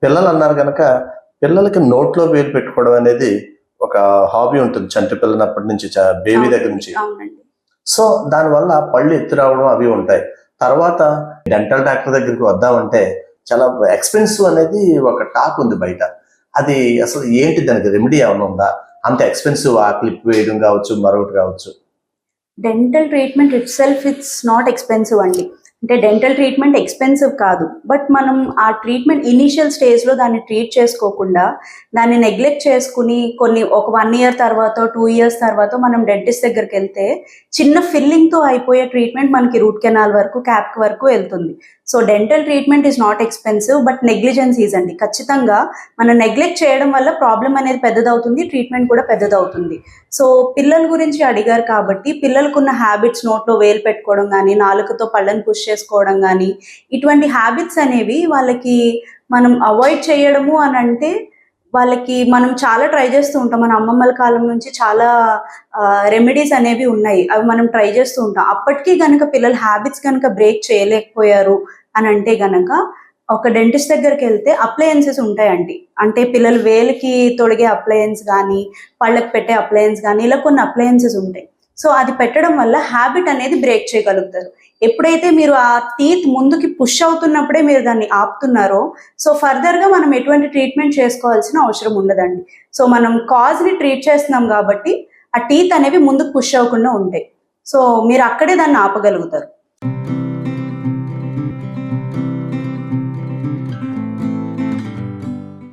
పిల్లలు అన్నారు గనక, పిల్లలకి నోట్లో వేలు పెట్టుకోవడం అనేది ఒక హాబీ ఉంటుంది. చంటి పిల్లనప్పటి నుంచి బేబీ దగ్గర నుంచి. సో దానివల్ల పళ్ళు ఎత్తి రావడం అవి ఉంటాయి. తర్వాత డెంటల్ డాక్టర్ దగ్గరికి వద్దామంటే చాలా ఎక్స్పెన్సివ్ అనేది ఒక టాక్ ఉంది బయట. అది అసలు ఏంటి, దానికి రెమెడీ ఏమైనా ఉందా? అంత ఎక్స్పెన్సివ్ ఆ క్లిప్ వేయడం కావచ్చు, మరొకటి కావచ్చు. Dental treatment it self it's not expensive అండి. అంటే డెంటల్ ట్రీట్మెంట్ ఎక్స్పెన్సివ్ కాదు, బట్ మనం ఆ ట్రీట్మెంట్ ఇనీషియల్ స్టేజ్లో దాన్ని ట్రీట్ చేసుకోకుండా దాన్ని నెగ్లెక్ట్ చేసుకుని ఒక 1 year తర్వాత 2 years తర్వాత మనం డెంటిస్ట్ దగ్గరికి వెళ్తే చిన్న ఫిల్లింగ్తో అయిపోయే ట్రీట్మెంట్ మనకి రూట్ కెనాల్ వరకు, క్యాప్ వరకు వెళ్తుంది. So dental treatment is not expensive, but negligencies అండి. ఖచ్చితంగా మనం నెగ్లెక్ట్ చేయడం వల్ల ప్రాబ్లం అనేది పెద్దదవుతుంది, ట్రీట్మెంట్ కూడా పెద్దదవుతుంది. సో పిల్లల గురించి అడిగారు కాబట్టి, పిల్లలకున్న హ్యాబిట్స్, నోట్లో వేలు పెట్టుకోవడం కానీ, నాలుకతో పళ్ళని పుష్ చేసుకోవడం కానీ, ఇటువంటి హ్యాబిట్స్ అనేవి వాళ్ళకి మనం అవాయిడ్ చేయడము అని అంటే, వాళ్ళకి మనం చాలా ట్రై చేస్తూ ఉంటాం. మన అమ్మమ్మల కాలం నుంచి చాలా రెమెడీస్ అనేవి ఉన్నాయి, అవి మనం ట్రై చేస్తూ ఉంటాం. అప్పటికీ కనుక పిల్లల హ్యాబిట్స్ కనుక బ్రేక్ చేయలేకపోయారు అని అంటే గనక ఒక డెంటిస్ట్ దగ్గరికి వెళ్తే అప్లయన్సెస్ ఉంటాయండి. అంటే పిల్లలు వేలికి తొడిగే అప్లయన్స్ కానీ, పళ్ళకి పెట్టే అప్లయన్స్ కానీ, ఇలా కొన్ని అప్లయన్సెస్ ఉంటాయి. సో అది పెట్టడం వల్ల హ్యాబిట్ అనేది బ్రేక్ చేయగలుగుతారు. ఎప్పుడైతే మీరు ఆ టీత్ ముందుకి పుష్ అవుతున్నప్పుడే మీరు దాన్ని ఆపుతున్నారో, సో ఫర్దర్గా మనం ఎటువంటి ట్రీట్మెంట్ చేసుకోవాల్సిన అవసరం ఉండదండి. సో మనం కాజ్ని ట్రీట్ చేస్తున్నాం కాబట్టి ఆ టీత్ అనేవి ముందుకు పుష్ అవ్వకుండా ఉంటాయి. సో మీరు అక్కడే దాన్ని ఆపగలుగుతారు.